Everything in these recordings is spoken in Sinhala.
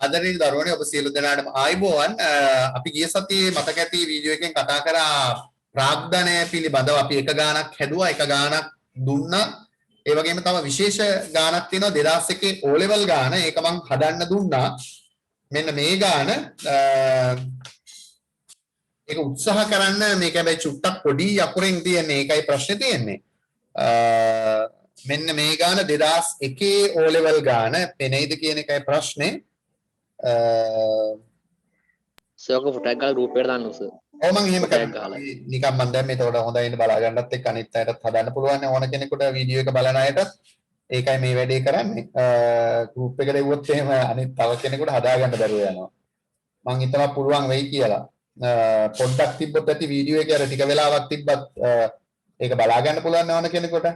අදරේ දරුවනේ ඔබ සියලු දෙනාටම ආයුබෝවන්. අපි ගිය සතියේ මතක ඇති වීඩියෝ එකෙන් කතා කරා ප්‍රාග්ධනය පිළිබඳව. අපි එක ගානක් හැදුවා, එක ගානක් දුන්නා. ඒ වගේම තව විශේෂ ගානක් තියෙනවා 2001 O level ගාන. ඒක මම හදන්න දුන්නා. මෙන්න මේ ගාන ඒක උත්සාහ කරන්න. මේක හැබැයි චුට්ටක් පොඩි අකුරෙන් තියෙන්නේ. ඒකයි ප්‍රශ්නේ තියෙන්නේ. මෙන්න මේ ගාන 2001 O level ගාන පෙනෙයිද කියන එකයි ප්‍රශ්නේ. සෝක ෆොටෝ එකක් ගාලා ගෲප් එකට දාන්න උස. ඔව් මම එහෙම කරා. නිකන් මම දැන් මේතකොට හොඳයිනේ බලා ගන්නත් එක්ක අනිත් අයටත් හදන්න පුළුවන් නේ. ඕන කෙනෙකුට වීඩියෝ එක බලන අයට ඒකයි මේ වැඩේ කරන්නේ. ගෲප් එකට එවුවොත් එහෙම අනිත් තව කෙනෙකුට හදා ගන්න බැරුව යනවා. මම හිතනවා පුළුවන් වෙයි කියලා. පොඩ්ඩක් තිබ්බොත් ඇති වීඩියෝ එකේ අර ටික වෙලාවක් තිබ්බත් ඒක බලා ගන්න පුළුවන් ඕන කෙනෙකුට.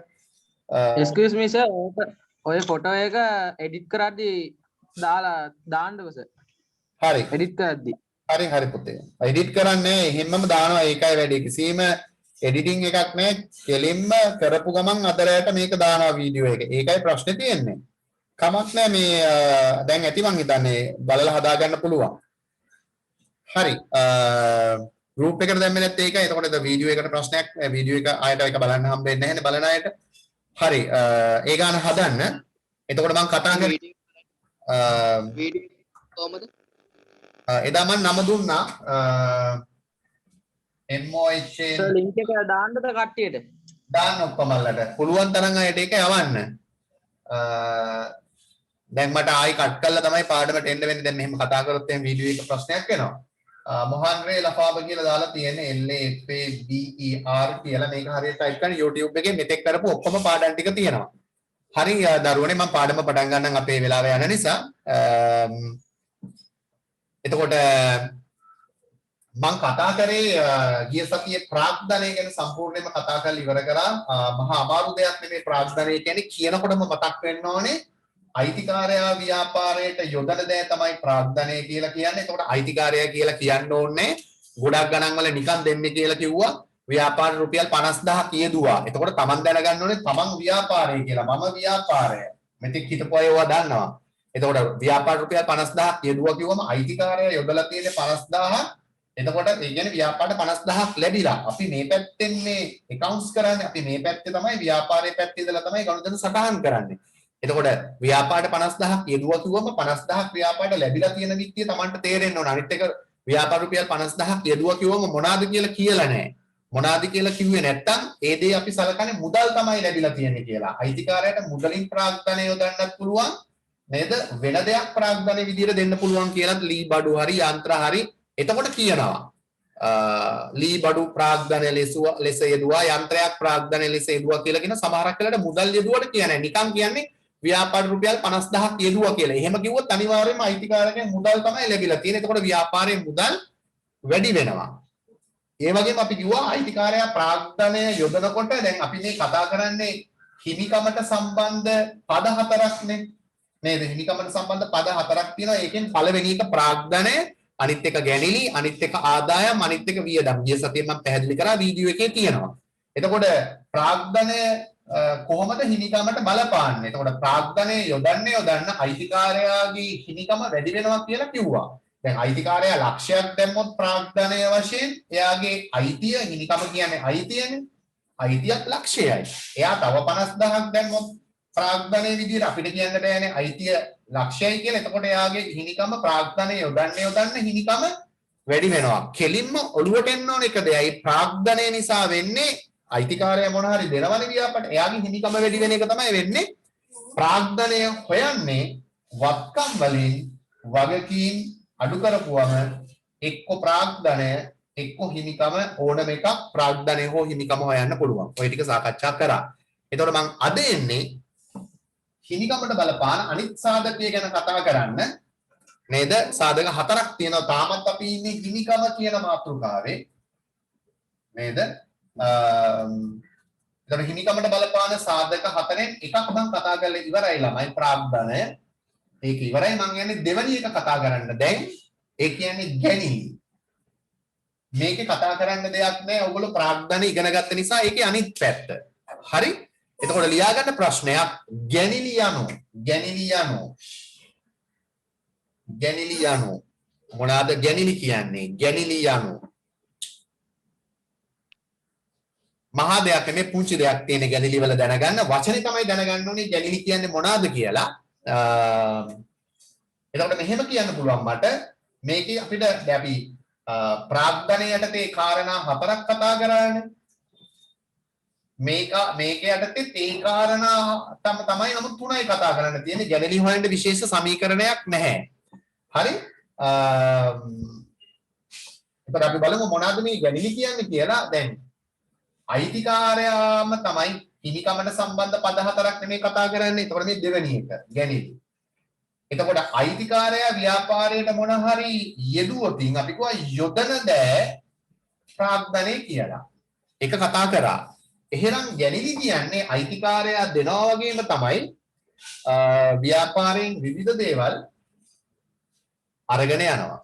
excuse me sir ඔය ෆොටෝ එක එඩිට් කරද්දී දාලා දාන්නකො සර්. හරි. එඩිට් කරද්දී. හරි පුතේ. එඩිට් කරන්නේ එහෙම්මම දානවා. ඒකයි වැඩේ. කිසිම එඩිටින් එකක් නැහැ. කෙලින්ම කරපු ගමන් අතරයට මේක දානවා වීඩියෝ එක. ඒකයි ප්‍රශ්නේ තියෙන්නේ. කමක් නැහැ මේ දැන් ඇති මං හිතන්නේ බලලා හදා ගන්න පුළුවන්. හරි. ගෲප් එකට දැම්මේ නැත්නම් ඒකයි. එතකොට වීඩියෝ එකට ප්‍රශ්නයක් වීඩියෝ එක ආයෙත් එක බලන්න හම්බෙන්නේ නැහැ නේ බලන අයට. හරි. ඒ ගාන හදන්න. එතකොට මම කතා කරේ වීඩියෝ කොහමද? එදා මම නම දුන්නා MOH සර් ලින්ක් එක දාන්නද කට්ටියට? දාන්න ඔක්කොමලට. පුළුවන් තරම් අයට ඒක යවන්න. දැන් මට ආයි කට් කරලා තමයි පාඩමට එන්න වෙන්නේ. දැන් මෙහෙම කතා කරොත් එහෙනම් වීඩියෝ එක ප්‍රශ්නයක් වෙනවා. මොහන්රේ ලෆාබ කියලා දාලා තියෙන්නේ LAFABER කියලා. මේක හරියට ටයිප් කරන්න YouTube එකේ මෙතෙක් කරපු ඔක්කොම පාඩම් ටික තියෙනවා. හරි දරුවනේ මම පාඩම පටන් ගන්නම් අපේ වෙලාව යන නිසා. එතකොට මම කතා කරේ ගිය සතියේ ප්‍රාග්ධනය ගැන සම්පූර්ණයෙන්ම කතා කරලා ඉවර කරා. මහා අමාරු දෙයක් නෙමෙයි ප්‍රාග්ධනය කියන්නේ. කියනකොටම මතක් වෙන්න ඕනේ අයිතිකාරයා ව්‍යාපාරයට යොදන දේ තමයි ප්‍රාග්ධනය කියලා කියන්නේ. එතකොට අයිතිකාරයා කියලා කියන්න ඕනේ ගොඩක් ගණන් වල නිකන් දෙන්නේ කියලා කිව්වා. ව්‍යාපාර රුපියල් 50000 කියදුවා. එතකොට Taman දැනගන්න ඕනේ Taman ව්‍යාපාරය කියලා. මම ව්‍යාපාරය. මෙතෙක් හිතපු අය ඒවා දන්නවා. එතකොට ව්‍යාපාර රුපියල් 50000 කියදුවා කිව්වම අයිතිකාරයා යොදලා තියෙන්නේ 50000. එතකොට ඒ කියන්නේ ව්‍යාපාරට 50000ක් ලැබිලා. අපි මේ පැත්තෙන් මේ accounts කරන්නේ. අපි මේ පැත්තේ තමයි ව්‍යාපාරයේ පැත්තේ ඉඳලා තමයි ගණුදෙන සටහන් කරන්නේ. එතකොට ව්‍යාපාරට 50000ක් කියදුවා කිව්වම 50000ක් ව්‍යාපාරට ලැබිලා තියෙන විත්තිය Tamanට තේරෙන්න ඕන. අනිත් එක ව්‍යාපාර රුපියල් 50000ක් කියදුවා කිව්වම මොනවාද කියලා කියලා නැහැ. මොනවාද කියලා කිව්වේ නැත්තම් ඒ දේ අපි සලකන්නේ මුදල් තමයි ලැබිලා තියෙන්නේ කියලා. අයිතිකාරයට මුදලින් ප්‍රාග්ධනය යොදන්නත් පුළුවන් නේද? වෙන දෙයක් ප්‍රාග්ධනය විදියට දෙන්න පුළුවන් කියලා ලී බඩු හරි යන්ත්‍ර හරි එතකොට කියනවා. ලී බඩු ප්‍රාග්ධනය ලෙස යෙදුවා යන්ත්‍රයක් ප්‍රාග්ධනය ලෙස යෙදුවා කියලා කියන සමහරක් වෙලාවට මුදල් යෙදුවට කියන්නේ නිකන් කියන්නේ ව්‍යාපාර රුපියල් 50000ක් යෙදුවා කියලා. එහෙම කිව්වොත් අනිවාර්යයෙන්ම අයිතිකාරකෙන් මුදල් තමයි ලැබිලා තියෙන්නේ. එතකොට ව්‍යාපාරයේ මුදල් වැඩි වෙනවා. ඒ වගේම අපි කිව්වා අයිතිකාරයා ප්‍රාග්ධනය යොදනකොට දැන් අපි මේ කතා කරන්නේ හිමිකමට සම්බන්ධ පද හතරක්නේ නේද? හිමිකමට සම්බන්ධ පද හතරක් තියෙනවා. ඒකෙන් පළවෙනි එක ප්‍රාග්ධනය, අනිත් එක ගැනිලි, අනිත් එක ආදායම්, අනිත් එක වියදම්. ගිය සතියේ මම පැහැදිලි කරා වීඩියෝ එකේ තියෙනවා. එතකොට ප්‍රාග්ධනය කොහොමද හිමිකමට බලපාන්නේ? එතකොට ප්‍රාග්ධනය යොදන්න අයිතිකාරයාගේ හිමිකම වැඩි වෙනවා කියලා කිව්වා. දැන් අයිතිකාරයා ලක්ෂයක් දැම්මොත් ප්‍රාග්ධනය වශයෙන් එයාගේ අයිතිය හිමිකම කියන්නේ අයිතියනේ. අයිතියක් ලක්ෂයයි. එයා තව 50000ක් දැම්මොත් ප්‍රාග්ධනයේ විදිහට අපිට කියන්න බෑනේ අයිතිය ලක්ෂයයි කියලා. එතකොට එයාගේ හිමිකම ප්‍රාග්ධනය යොදන්න හිමිකම වැඩි වෙනවා. කෙලින්ම ඔළුවට එන්න ඕන එක දෙයයි ප්‍රාග්ධනය නිසා වෙන්නේ අයිතිකාරයා මොන හරි දෙනවනේ ව්‍යාපාරට. එයාගේ හිමිකම වැඩි වෙන එක තමයි වෙන්නේ. ප්‍රාග්ධනය හොයන්නේ වත්කම් වලින් වගකීම් අඩු කරපුවම එක්ක ප්‍රාග්ධනය එක්ක හිමිකම ඕනම එකක් ප්‍රාග්ධනය හෝ හිමිකම හොයන්න පුළුවන්. ඔය ටික සාකච්ඡා කරා. එතකොට මම අද එන්නේ හිමිකමට බලපාන අනිත් සාධකය ගැන කතා කරන්න. නේද? සාධක හතරක් තියෙනවා. තාමත් අපි ඉන්නේ හිමිකම කියන මාතෘකාවේ. නේද? එතකොට හිමිකමට බලපාන සාධක හතරෙන් එකක් මම කතා කරලා ඉවරයි ළමයි ප්‍රාග්ධනය. ඒක ඉවරයි. මම යන්නේ දෙවැනි එක කතා කරන්න. දැන් ඒ කියන්නේ ගැනිලි. මේකේ කතා කරන්න දෙයක් නැහැ. ඔයගොල්ලෝ ප්‍රාග්ධන ඉගෙන ගත්ත නිසා ඒකේ අනිත් පැත්ත. හරි? එතකොට ලියා ගන්න ප්‍රශ්නයක් ගැනිලි යනු ගැනිලි යනු මොනවාද ගැනිලි කියන්නේ? ගැනිලි යනු මහා දෙයක් නෙමෙයි පුංචි දෙයක් තියෙන ගැනිලි වල දැනගන්න වචනේ තමයි දැනගන්න ඕනේ ගැනිලි කියන්නේ මොනවාද කියලා. එතකොට මෙහෙම කියන්න පුළුවන් මට මේකේ අපිට දැන් අපි ප්‍රාග්ධනය යටතේ කාරණා හතරක් කතා කරානේ. මේක යටතේ ඒ කාරණා තමයි නමුත් තුනයි කතා කරන්න තියෙන්නේ. ගැනිලි හොයන්න විශේෂ සමීකරණයක් නැහැ. හරි? එතකොට අපි බලමු මොනවද මේ ගැනිලි කියන්නේ කියලා. දැන් අයිතිකාරයාම තමයි හිමිකමට සම්බන්ධ පද හතරක් නෙමෙයි කතා කරන්නේ. එතකොට මේ දෙවෙනි එක ගැනිලි. එතකොට අයිතිකාරයා ව්‍යාපාරයට මොන හරි යෙදුවොතින් අපි කියවා යොදන දෑ ප්‍රාග්ධනය කියලා. ඒක කතා කරා. එහෙනම් ගැනිලි කියන්නේ අයිතිකාරයා දෙනවා වගේම තමයි ව්‍යාපාරයෙන් විවිධ දේවල් අරගෙන යනවා.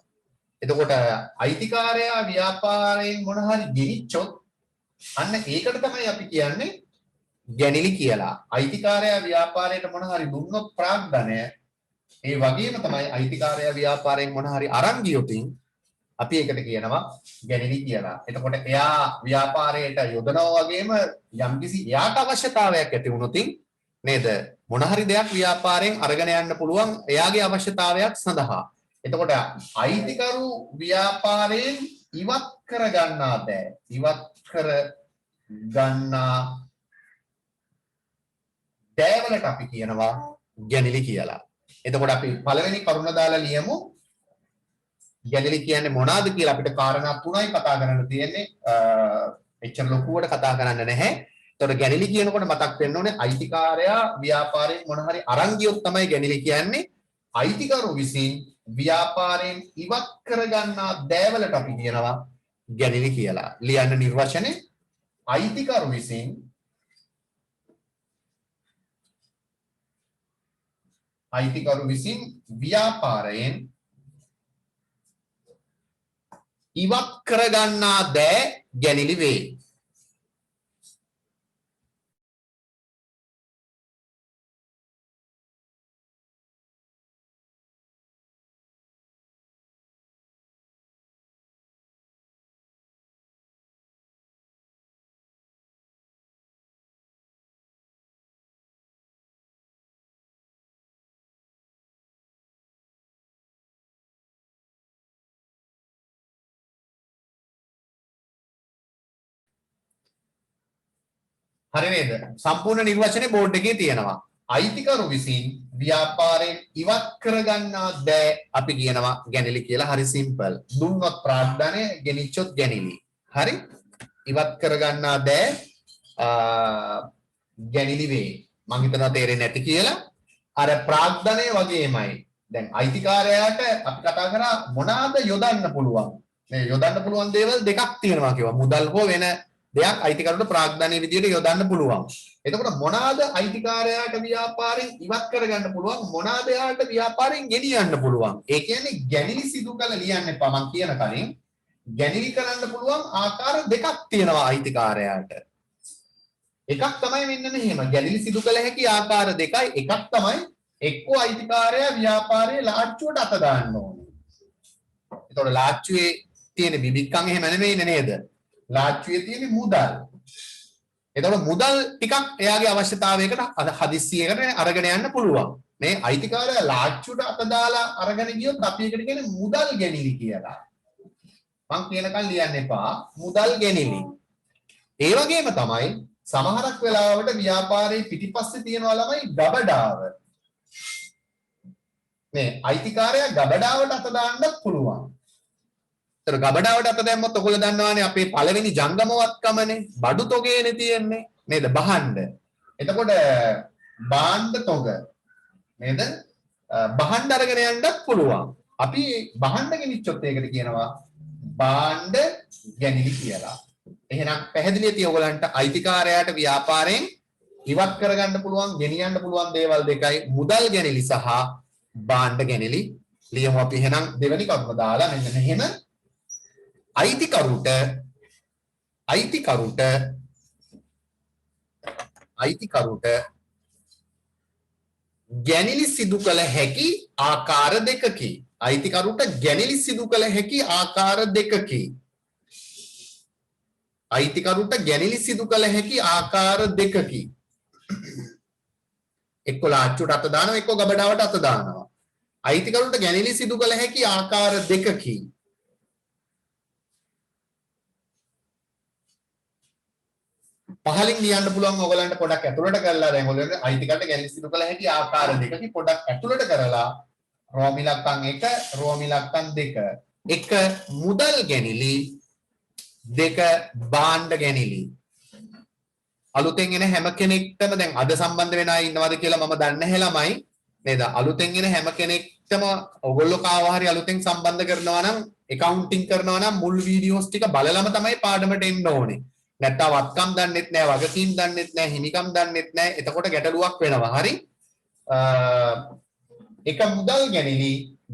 එතකොට අයිතිකාරයා ව්‍යාපාරයෙන් මොන හරි ගෙනිච්චොත් අන්න ඒකට තමයි අපි කියන්නේ ගැනිලි කියලා. අයිතිකාරයා ව්‍යාපාරයට මොන හරි දුන්නොත් ප්‍රාග්ධනය ඒ වගේම තමයි අයිතිකාරයා ව්‍යාපාරයෙන් මොන හරි අරන් ගියොතින් අපි ඒකට කියනවා ගැනිලි කියලා. එතකොට එයා ව්‍යාපාරයට යොදනවා වගේම යම්කිසි එයාට අවශ්‍යතාවයක් ඇති වුණොතින් නේද මොන හරි දෙයක් ව්‍යාපාරයෙන් අරගෙන යන්න පුළුවන් එයාගේ අවශ්‍යතාවයක් සඳහා. එතකොට අයිතිකරු ව්‍යාපාරයෙන් ඉවත් කර ගන්නා දෑ ඉවත් කර ගන්නා දෑවලට අපි කියනවා ගැනිලි කියලා. එතකොට අපි පළවෙනි කරුණ දාලා ලියමු. ගැනිලි කියන්නේ මොනවාද කියලා අපිට කාරණා තුනයි කතා කරන්න තියෙන්නේ. එච්චර ලොකුවට කතා කරන්න නැහැ. එතකොට ගැනිලි කියනකොට මතක් වෙන්න ඕනේ අයිතිකාරයා ව්‍යාපාරයෙන් මොන හරි අරන් ගියොත් තමයි ගැනිලි කියන්නේ. අයිතිකරු විසින් ව්‍යාපාරයෙන් ඉවත් කර ගන්නා දෑවලට අපි කියනවා ගැනිලි කියලා. ලියන්න නිර්වචනේ අයිතිකරු විසින් ව්‍යාපාරයෙන් ඉවත් කර ගන්නා දෑ ගැනිලි වේ. හරි නේද? සම්පූර්ණ නිර්වචනේ බෝඩ් එකේ තියෙනවා. අයිතිකරු විසින් ව්‍යාපාරයෙන් ඉවත් කරගන්නා දෑ අපි කියනවා ගැනිලි කියලා. හරි සිම්පල්. දුන්නොත් ප්‍රාග්ධනය, ගෙනිච්චොත් ගැනිලි. හරි? ඉවත් කරගන්නා දෑ ගැනිලි වේ. මම හිතනවා තේරෙන්නේ නැති කියලා. අර ප්‍රාග්ධනය වගේමයි. දැන් අයිතිකාරයාට අපි කතා කරා මොනවාද යොදන්න පුළුවන්. මේ යොදන්න පුළුවන් දේවල් දෙකක් තියෙනවා කිව්වා. මුදල් හෝ වෙන දෙයක් අයිතිකරුට ප්‍රාග්ධනීය විදියට යොදන්න පුළුවන්. එතකොට මොනවාද අයිතිකාරයාට ව්‍යාපාරයෙන් ඉවත් කරගන්න පුළුවන් මොනවාද යාට ව්‍යාපාරයෙන් ගෙනියන්න පුළුවන්. ඒ කියන්නේ ගැනිලි සිදු කළ ලියන්න එපා මම කියන කලින්. ගැනිලි කරන්න පුළුවන් ආකාර දෙකක් තියෙනවා අයිතිකාරයාට. එකක් තමයි මෙන්න මෙහෙම. ගැනිලි සිදු කළ හැකි ආකාර දෙකයි. එකක් තමයි එක්කෝ අයිතිකාරයා ව්‍යාපාරයේ ලාච්චුවට අත දාන්න ඕනේ. එතකොට ලාච්චුවේ තියෙන බිබික්කම් එහෙම නෙමෙයි නේද? ලාච්චුවේ තියෙන මුදල්. එතකොට මුදල් ටිකක් එයාගේ අවශ්‍යතාවයකට හදිස්සියකට අරගෙන යන්න පුළුවන්. මේ අයිතිකාරයා ලාච්චුවට අත දාලා අරගෙන ගියොත් අපි එකට කියන්නේ මුදල් ගැනිලි කියලා. මං කියනකල් ලියන්න එපා මුදල් ගැනිලි. ඒ වගේම තමයි සමහරක් වෙලාවට ව්‍යාපාරයේ පිටිපස්සේ තියනවා ළමයි ගබඩාව. මේ අයිතිකාරයා ගබඩාවට අත දාන්නත් පුළුවන්. ඒතර ගබඩාවට අත දැම්මොත් ඔයගොල්ලෝ දන්නවානේ අපේ පළවෙනි ජංගමවත්කමනේ බඩු තොගේනේ තියෙන්නේ නේද බහන්න. එතකොට බාණ්ඩ තොග නේද? බහන්න අරගෙන යන්නත් පුළුවන්. අපි බහන්න ගෙනිච්චොත් ඒකට කියනවා බාණ්ඩ ගැනිලි කියලා. එහෙනම් පැහැදිලිද ඔයගලන්ට අයිතිකාරයාට ව්‍යාපාරයෙන් ඉවත් කරගන්න පුළුවන් ගෙනියන්න පුළුවන් දේවල් දෙකයි මුදල් ගැනිලි සහ බාණ්ඩ ගැනිලි. ලියමු අපි එහෙනම් දෙවෙනි කරුණ දාලා මෙන්න මෙහෙම අයිතිකරුට ගැනිලි සිදු කළ හැකි ආකාර දෙකකි. අයිතිකරුට ගැනිලි සිදු කළ හැකි ආකාර දෙකකි. අයිතිකරුට ගැනිලි සිදු කළ හැකි ආකාර දෙකකි. එක්ක ලාච්චුට අත දානවා එක්ක ගබඩාවට අත දානවා. අයිතිකරුට ගැනිලි සිදු කළ හැකි ආකාර දෙකකි. පහලින් ලියන්න පුළුවන් ඔයගලන්ට පොඩක් ඇතුළට කරලා දැන් ඔයගලන්ට අයිතිකරට ගැනිලි සිදු කළ හැකි ආකාර දෙකකි පොඩක් ඇතුළට කරලා රෝම ඉලක්කම් 1 රෝම ඉලක්කම් 2 1 මුදල් ගැනිලි 2 භාණ්ඩ ගැනිලි. අලුතෙන් එන හැම කෙනෙක්ටම දැන් අද සම්බන්ධ වෙන අය ඉන්නවද කියලා මම දන්නේ නැහැ ළමයි නේද? අලුතෙන් එන හැම කෙනෙක්ටම ඔයගොල්ලෝ කාව හරි අලුතෙන් සම්බන්ධ කරනවා නම් accounting කරනවා නම් මුල් වීඩියෝස් ටික බලලම තමයි පාඩමට එන්න ඕනේ. නැත්තම් වත්කම් දන්නෙත් නැහැ, වගකීම් දන්නෙත් නැහැ, හිමිකම් දන්නෙත් නැහැ. එතකොට ගැටලුවක් වෙනවා. හරි? එක මුදල් ගැනිලි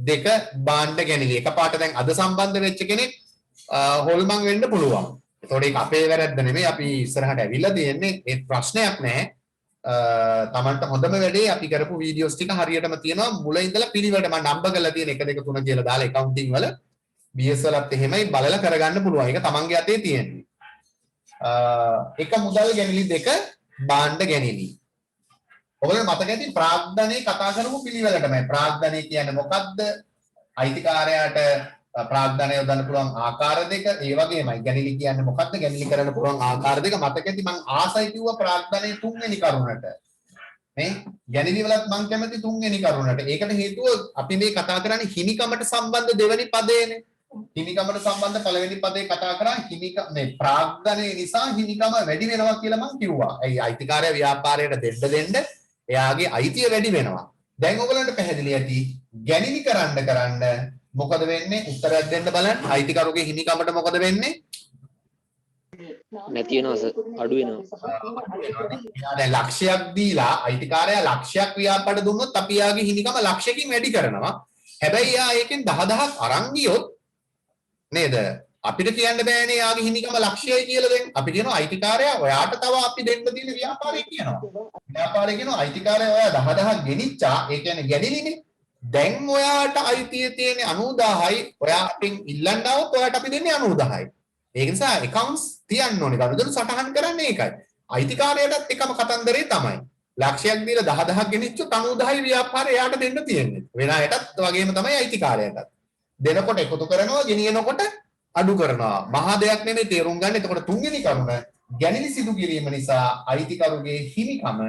දෙක භාණ්ඩ ගැනිලි. එකපාරට දැන් අද සම්බන්ධ වෙච්ච කෙනෙක් හොල්මන් වෙන්න පුළුවන්. එතකොට ඒක අපේ වැරද්ද නෙමෙයි. අපි ඉස්සරහට ඇවිල්ලා තියෙන්නේ. ඒ ප්‍රශ්නයක් නැහැ. තමන්ට හොඳම වැඩේ අපි කරපු වීඩියෝස් ටික හරියටම තියෙනවා. මුල ඉඳලා පිළිවෙලට මම නම්බර් කරලා තියෙන 1 2 3 කියලා දාලා accounting වල BS වලත් එහෙමයි බලලා කරගන්න පුළුවන්. ඒක තමන්ගේ අතේ තියෙන්නේ. එක මුදල් ගැනිලි දෙක භාණ්ඩ ගැනිලි. ඔයගොල්ලෝ මතක ඇති ප්‍රාග්ධනයේ කතා කරමු පිළිවෙලටමයි. ප්‍රාග්ධනය කියන්නේ මොකක්ද? අයිතිකාරයාට ප්‍රාග්ධනය යොදන්න පුළුවන් ආකාර දෙක. ඒ වගේමයි ගැනිලි කියන්නේ මොකක්ද? ගැනිලි කරන්න පුළුවන් ආකාර දෙක. මතක ඇති මං ආසයි කිව්වා ප්‍රාග්ධනයේ තුන්වෙනි කරුණට. මේ ගැනිලි වලත් මං කැමති තුන්වෙනි කරුණට. ඒකට හේතුව අපි මේ කතා කරන්නේ හිමිකමට සම්බන්ධ දෙවෙනි පදේනේ. හිමිකමට සම්බන්ධ පළවෙනි පදේ කතා කරා හිමිකම මේ ප්‍රාග්ධනය නිසා හිමිකම වැඩි වෙනවා කියලා මං කිව්වා. ඒ අයිතිකාරයා ව්‍යාපාරයට දෙන්න එයාගේ අයිතිය වැඩි වෙනවා. දැන් ඔයගලන්ට පැහැදිලි ඇති ගැනිලි කරන්න මොකද වෙන්නේ? උත්තරයක් දෙන්න බලන්න. අයිතිකරුගේ හිමිකමට මොකද වෙන්නේ? නැති වෙනවා සර්. අඩු වෙනවා. දැන් ලක්ෂයක් දීලා අයිතිකාරයා ලක්ෂයක් ව්‍යාපාරට දුන්නොත් අපි යාගේ හිමිකම ලක්ෂයකින් වැඩි කරනවා. හැබැයි යා ඒකෙන් 10000ක් අරන් ගියොත් නේද? අපිට කියන්න බෑනේ යාගේ හිමිකම ලක්ෂයයි කියලා දැන්. අපි කියනවා අයිතිකාරයා ඔයාට තව අපි දෙන්න තියෙන ව්‍යාපාරය කියනවා. ව්‍යාපාරය කියනවා අයිතිකාරයා ඔයා 10000ක් ගෙනිච්චා. ඒ කියන්නේ ගැනිලිනේ. දැන් ඔයාට අයිතිය තියෙන 90000යි. ඔයා අපෙන් ඉල්ලන්න આવොත් ඔයාට අපි දෙන්නේ 90000යි. ඒක නිසා accounts තියන්න ඕනේ. ගනුදෙනු සටහන් කරන්නේ ඒකයි. අයිතිකාරයාටත් එකම කතන්දරේ තමයි. ලක්ෂයක් දීලා 10000ක් ගෙනිච්චොත් 90000යි ව්‍යාපාරය එයාට දෙන්න තියෙන්නේ. වෙන අයටත් වගේම තමයි අයිතිකාරයාටත්. දෙනකොට එකතු කරනවා, ගෙනියනකොට අඩු කරනවා. මහා දෙයක් නෙමෙයි තේරුම් ගන්න. එතකොට තුන්වෙනි කරුණ ගැනිලි සිදු කිරීම නිසා අයිතිකරුගේ හිමිකම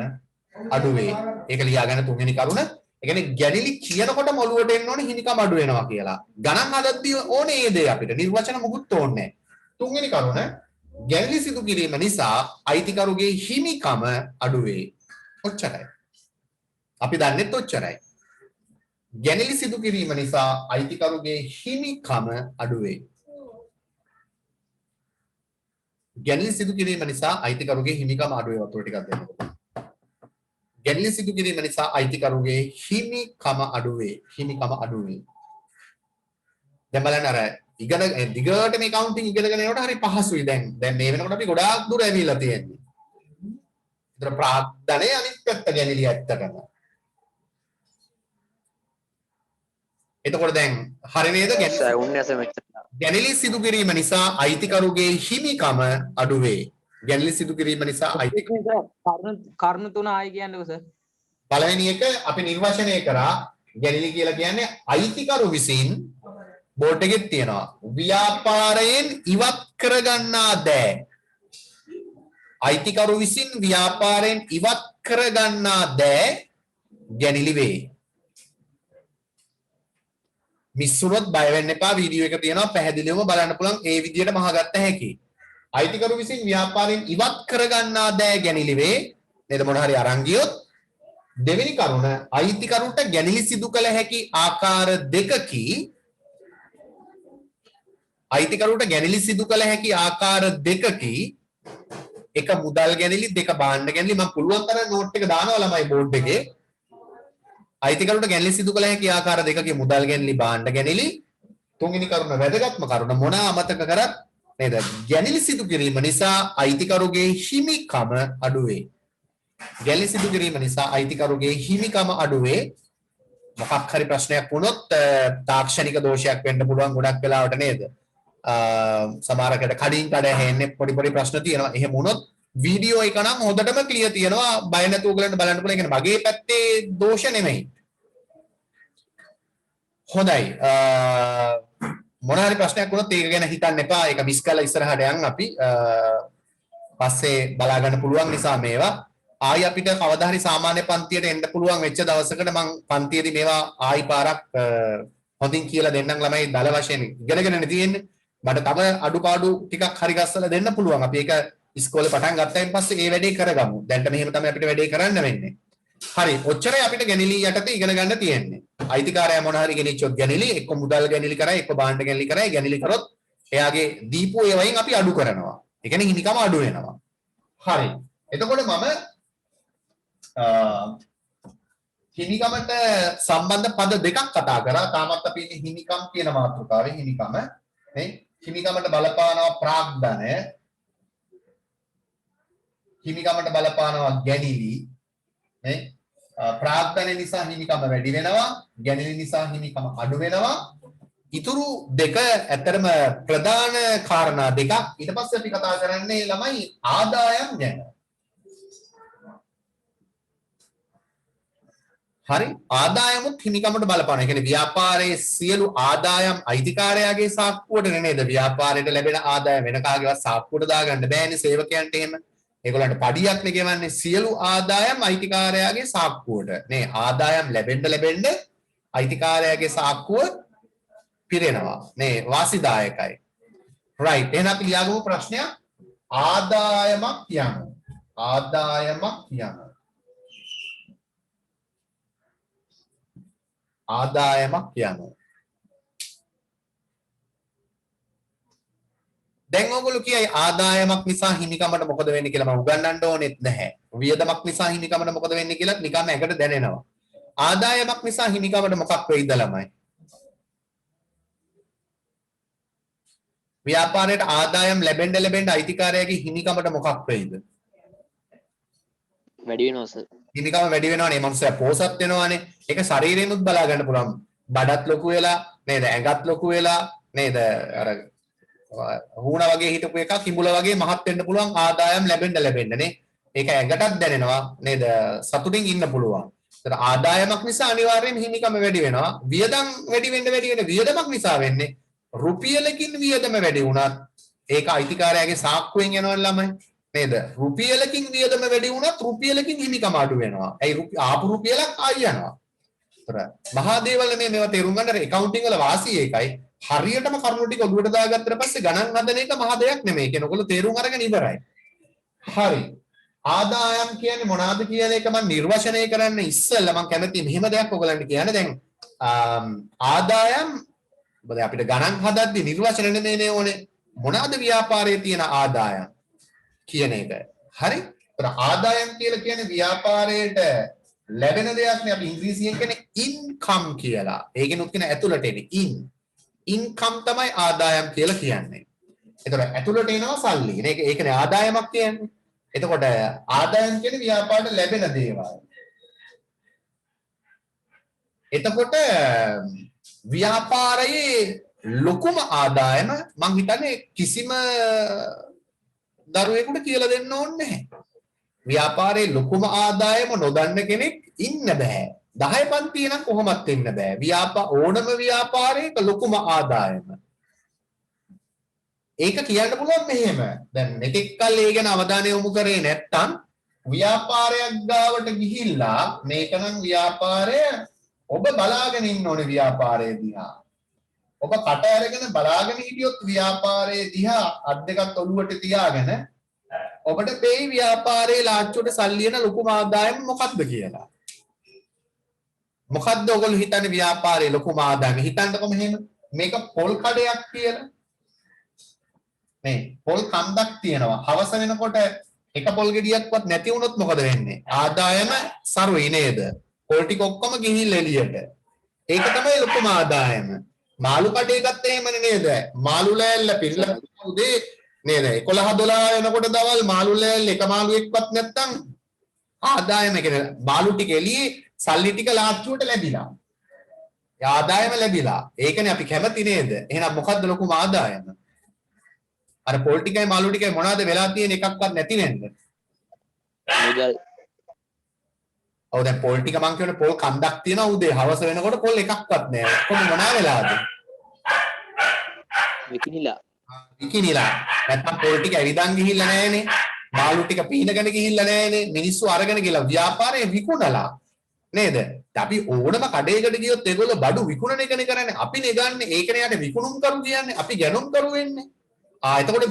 අඩු වේ. ඒක ලියාගන්න තුන්වෙනි කරුණ. ඒ කියන්නේ ගැනිලි කියනකොටම ඔළුවට එන්න ඕනේ හිමිකම අඩු වෙනවා කියලා. ගණන් හදද්දී ඕනේ ඒ දේ අපිට. නිර්වචන මුකුත් ඕනේ නැහැ. තුන්වෙනි කරුණ ගැනිලි සිදු කිරීම නිසා අයිතිකරුගේ හිමිකම අඩු වේ. ඔච්චරයි. අපි දන්නෙත් ඔච්චරයි. ගැනිලි සිදු කිරීම නිසා අයිතිකරුගේ හිමිකම අඩු වේ. ගැනිලි සිදු කිරීම නිසා අයිතිකරුගේ හිමිකම අඩු වේ. වතුර ටිකක් දෙන්න. ගැනිලි සිදු කිරීම නිසා අයිතිකරුගේ හිමිකම අඩු වේ. හිමිකම අඩු වේ. දැන් බලන්න අර ඉගෙන දිගට මේ කවුන්ටිං ඉගෙනගෙන යනකොට හරි පහසුයි දැන්. දැන් මේ වෙනකොට අපි ගොඩාක් දුර ඇවිල්ලා තියෙන්නේ. ඒතර ප්‍රාග්ධනය අනිත් පැත්ත ගැනිලි ඇත්තටම. එතකොට දැන් හරි නේද? ගැනිලි සිදු කිරීම නිසා අයිතිකරුගේ හිමිකම අඩු වේ. ගැනිලි සිදු කිරීම නිසා කරුණු තුන ආයි කියන්නකෝ සර්. පළවෙනි එක අපි නිර්වචනය කරා ගැනිලි කියලා කියන්නේ අයිතිකරු විසින් බෝඩ් එකේ තියෙනවා ව්‍යාපාරයෙන් ඉවත් කරගන්නා දෑ. අයිතිකරු විසින් ව්‍යාපාරයෙන් ඉවත් කරගන්නා දෑ ගැනිලි වේ. මිස්සුනොත් බය වෙන්න එපා. වීඩියෝ එක තියෙනවා පැහැදිලිවම බලන්න පුළුවන්. ඒ විදිහට මහගත්ත හැකි. අයිතිකරු විසින් ව්‍යාපාරයෙන් ඉවත් කරගන්නා දෑ ගැනිලි වේ. නේද? මොන හරි අරන් ගියොත්. දෙවෙනි කරුණ අයිතිකරුට ගැනිලි සිදු කළ හැකි ආකාර දෙකකි. අයිතිකරුට ගැනිලි සිදු කළ හැකි ආකාර දෙකකි. එක මුදල් ගැනිලි දෙක භාණ්ඩ ගැනිලි. මම පුළුවන් තරම් නෝට් එක දානවා ළමයි බෝඩ් එකේ. අයිතිකරුට ගැනිලි සිදු කළ හැකි ආකාර දෙකකේ මුදල් ගැනිලි භාණ්ඩ ගැනිලි. තුන්වෙනි කරුණ වැදගත්ම කරුණ මොන අමතක කරත් නේද? ගැනිලි සිදු කිරීම නිසා අයිතිකරුගේ හිමිකම අඩු වේ. ගැනිලි සිදු කිරීම නිසා අයිතිකරුගේ හිමිකම අඩු වේ. මොකක් හරි ප්‍රශ්නයක් වුණොත් තාක්ෂණික දෝෂයක් වෙන්න පුළුවන් ගොඩක් වෙලාවට නේද? සමහරකට කඩින් කඩ හැෙන්නේ පොඩි පොඩි ප්‍රශ්න තියෙනවා. එහෙම වුණොත් වීඩියෝ එක නම් හොඳටම ක්ලියර් තියෙනවා. බය නැතුව ඔයගලන්ට බලන්න පුළුවන්. ඒ කියන්නේ මගේ පැත්තේ දෝෂ නෙමෙයි. හොඳයි. මොන හරි ප්‍රශ්නයක් වුණොත් ඒක ගැන හිතන්න එපා. ඒක මිස් කරලා ඉස්සරහට යන්න අපි. පස්සේ බලා ගන්න පුළුවන් නිසා මේවා ආයි අපිට කවදා හරි සාමාන්‍ය පන්තියට එන්න පුළුවන් වෙච්ච දවසකට මම පන්තියේදී මේවා ආයි පාරක් හොඳින් කියලා දෙන්නම් ළමයි දල වශයෙන් ඉගෙනගෙන තියෙන්නේ. මට තව අඩුපාඩු ටිකක් හරි ගස්සලා දෙන්න පුළුවන්. අපි ඒක ඉස්කෝලේ පටන් ගත්තායින් පස්සේ ඒ වැඩේ කරගමු. දැන්ට මෙහෙම තමයි අපිට වැඩේ කරන්න වෙන්නේ. හරි. ඔච්චරයි අපිට ගැනිලි යටතේ ඉගෙන ගන්න තියෙන්නේ. අයිතිකාරයා මොන හරි ගෙනිච්චොත් ගැනිලි, එක්ක මුදල් ගැනිලි කරයි, එක්ක භාණ්ඩ ගැනිලි කරයි. ගැනිලි කරොත් එයාගේ දීපු ඒවායින් අපි අඩු කරනවා. ඒ කියන්නේ හිමිකම අඩු වෙනවා. හරි. එතකොට මම හිමිකමට සම්බන්ධ පද දෙකක් කතා කරා. තාමත් අපි ඉන්නේ හිමිකම් කියන මාතෘකාවේ හිමිකම. නේ? හිමිකමට බලපානවා ප්‍රාග්ධනය. හිමිකමට බලපානවා ගැනිලි. නේ? ප්‍රාග්ධනය නිසා හිමිකම වැඩි වෙනවා. ගැනිලි නිසා හිමිකම අඩු වෙනවා. ඉතුරු දෙක ඇත්තරම ප්‍රධාන කාරණා දෙකක්. ඊට පස්සේ අපි කතා කරන්නේ ළමයි ආදායම් ගැන. හරි, ආදායමුත් හිමිකමට බලපාන. ඒ කියන්නේ ව්‍යාපාරයේ සියලු ආදායම් අයිතිකාරයාගේ සාක්කුවට නේද? ව්‍යාපාරයට ලැබෙන ආදායම් වෙන කාගේවත් සාක්කුවට දාගන්න බෑනේ සේවකයන්ට එහෙම. ඒගොල්ලන්ට පඩියක් නේ ගෙවන්නේ. සියලු ආදායම් අයිතිකාරයාගේ සාක්කුවට. නේ ආදායම් ලැබෙන්න අයිතිකාරයාගේ සාක්කුව පිරෙනවා. නේ වාසිදායකයි. right. එහෙනම් අපි ලියාගමු ප්‍රශ්නයක්. ආදායමක් කියනවා. ආදායමක් කියනවා. ආදායමක් කියනවා. දැන් ඔයගොල්ලෝ කියයි ආදායමක් නිසා හිමිකමට මොකද වෙන්නේ කියලා මම උගන්වන්න ඕනෙත් නැහැ. වියදමක් නිසා හිමිකමට මොකද වෙන්නේ කියලා නිකම්ම එකට දැනෙනවා. ආදායමක් නිසා හිමිකමට මොකක් වෙයිද ළමයි? ව්‍යාපාරයට ආදායම් ලැබෙන්න අයිතිකාරයාගේ හිමිකමට මොකක් වෙයිද? වැඩි වෙනවා සර්. හිමිකම වැඩි වෙනවනේ. මනුස්සයා පෝසත් වෙනවනේ. ඒක ශරීරයෙන්ුත් බලා ගන්න පුළුවන්. බඩත් ලොකු වෙලා නේද? ඇඟත් ලොකු වෙලා නේද? අර හුණා වගේ හිටපු එකක් කිඹුල වගේ මහත් වෙන්න පුළුවන් ආදායම් ලැබෙන්න නේ. ඒක ඇඟටත් දැනෙනවා නේද? සතුටින් ඉන්න පුළුවන්. ඒතර ආදායමක් නිසා අනිවාර්යයෙන් හිමිකම වැඩි වෙනවා. වියදම් වැඩි වෙන්න වියදමක් නිසා වෙන්නේ රුපියලකින් වියදම වැඩි වුණත් ඒක අයිතිකාරයාගේ සාක්කුවෙන් යනවා ළමයි. නේද? රුපියලකින් වියදම වැඩි වුණත් රුපියලකින් හිමිකම අඩු වෙනවා. ඇයි ආපු රුපියලක් ආයි යනවා. ඒතර මහා දේවල් මේවා තේරුම් ගන්න accounting වල වාසිය එකයි. හරියටම කරුණු ටික ඔළුවට දාගත්තට පස්සේ ගණන් හදන එක මහා දෙයක් නෙමෙයි. කියන ඔයගොල්ලෝ තේරුම් අරගෙන ඉවරයි. හරි. ආදායම් කියන්නේ මොනවාද කියන එක මම නිර්වචනය කරන්න ඉස්සෙල්ලා මම කැමති මෙහෙම දෙයක් ඔයගලන්ට කියන්න. දැන් ආදායම් බද අපිට ගණන් හදද්දී නිර්වචන නෙමෙයි ඕනේ. මොනවාද ව්‍යාපාරයේ තියෙන ආදායම් කියන එක. හරි? ඒතර ආදායම් කියලා කියන්නේ ව්‍යාපාරයට ලැබෙන දෙයක් නේ. අපි ඉංග්‍රීසියෙන් කියන්නේ ඉන්කම් කියලා. ඒකෙනුත් කියන ඇතුළට එන්නේ ඉන්කම් තමයි ආදායම් කියලා කියන්නේ. ඒතර ඇතුළට එනවා සල්ලි. ඒකනේ ආදායමක් කියන්නේ. එතකොට ආදායම් කියන්නේ ව්‍යාපාරයට ලැබෙන දේවල්. එතකොට ව්‍යාපාරයේ ලොකුම ආදායම මං හිතන්නේ කිසිම දරුවෙකුට කියලා දෙන්න ඕනේ නැහැ. ව්‍යාපාරයේ ලොකුම ආදායම නොදන්න කෙනෙක් ඉන්න බෑ. 10 පන්තිය නම් කොහොමත් ඉන්න බෑ. ඕනම ව්‍යාපාරයක ලොකුම ආදායම. ඒක කියන්න පුළුවන් මෙහෙම. දැන් මෙතෙක් කල් ඒ ගැන අවධානය යොමු කරේ නැත්තම් ව්‍යාපාරයක් ගාවට ගිහිල්ලා මේකනම් ව්‍යාපාරය ඔබ බලාගෙන ඉන්න ඕනේ ව්‍යාපාරයේ දිහා. ඔබ කට අරගෙන බලාගෙන හිටියොත් ව්‍යාපාරයේ දිහා අත් දෙකත් ඔළුවට තියාගෙන ඔබට මේ ව්‍යාපාරයේ ලාච්චුවට සල්ලි එන ලොකුම ආදායම මොකක්ද කියලා. මොකද්ද ඔයගොල්ලෝ හිතන්නේ ව්‍යාපාරයේ ලොකුම ආදායම? හිතන්නකො මෙහෙම මේක පොල් කඩයක් කියලා. මේ පොල් කන්දක් තියෙනවා. හවස වෙනකොට එක පොල් ගෙඩියක්වත් නැති වුණොත් මොකද වෙන්නේ? ආදායම සරුයි නේද? පොල් ටික ඔක්කොම ගිහිල්ලා එළියට. ඒක තමයි ලොකුම ආදායම. මාළු කඩේ ගත්ත එහෙමනේ නේද? මාළු ලෑල්ල පිරලා උදේ නේද? 11 12 වෙනකොට දවල් මාළු ලෑල්ල එක මාළුවෙක්වත් නැත්තම් ආදායම කියන්නේ මාළු ටික එළියේ සල්ලි ටික ලාච්චුවට ලැබිලා. ආදායම ලැබිලා. ඒකනේ අපි කැමති නේද? එහෙනම් මොකද්ද ලොකුම ආදායම? අර පොල් ටිකයි මාළු ටිකයි මොනවද වෙලා තියෙන එකක්වත් නැති වෙන්න. මුදල් ඔව් දැන් පොල් ටික මං කියවනේ පොල් කන්දක් තියෙනවා උදේ හවස වෙනකොට පොල් එකක්වත් නැහැ. ඔක්කොම මොනවා වෙලාද? විකිනිලා විකිනිලා. නැත්තම් පොල් ටික ඇවිදන් ගිහිල්ලා නැහනේ. මාළු ටික පීනගෙන ගිහිල්ලා නැහනේ. මිනිස්සු අරගෙන ගිහලා ව්‍යාපාරේ විකුණලා. නේද? අපි ඕනම කඩේකට ගියොත් ඒගොල්ලෝ බඩු විකුණන එකනේ කරන්නේ. අපිනේ ගන්න. ඒකනේ යට විකුණුම් කරු කියන්නේ. අපි ගැනුම් කරු වෙන්නේ. එතකොට